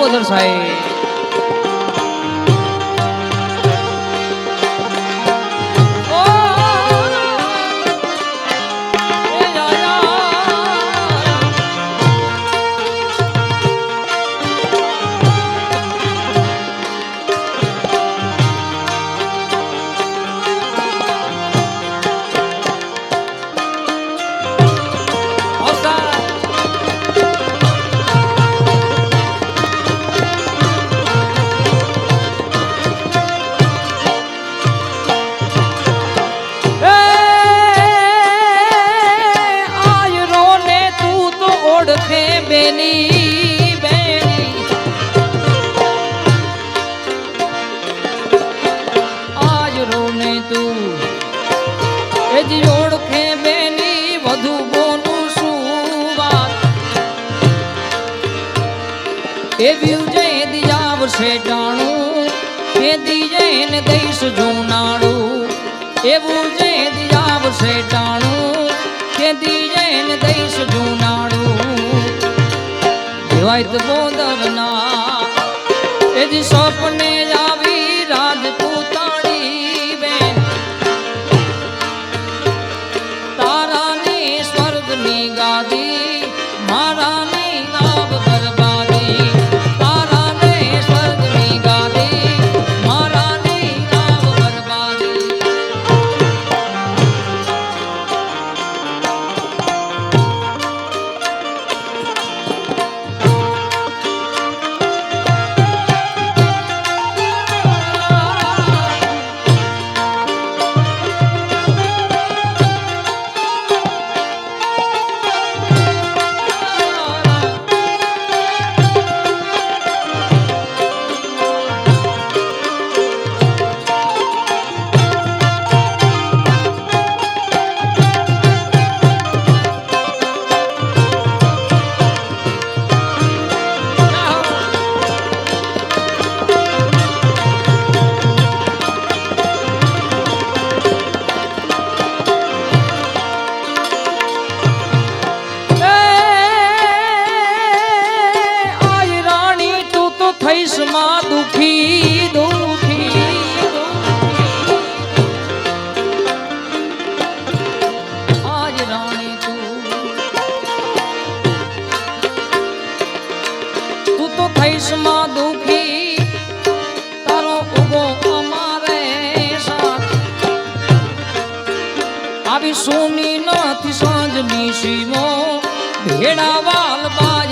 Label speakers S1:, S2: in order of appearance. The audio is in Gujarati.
S1: લંબોદર સાહેબ ટાણું એ દીજે દઈશ જૂનાડું એવું જે આવશે ટાણું કે દીજે દઈશ જૂનાડું દેવાય તો બોદરના એ જ સપને આવી રાજપૂતાણી બેન તારાની સ્વર્ગની ગાદી મારાની નાવ બરબાદી દુખી દુખી આજ રાણી તું તો થઈશ માં દુખી તારો ઉગો અમારે સાથ આવી સોની નથી સાંજની સીમો ભેડા વાલ બાઈ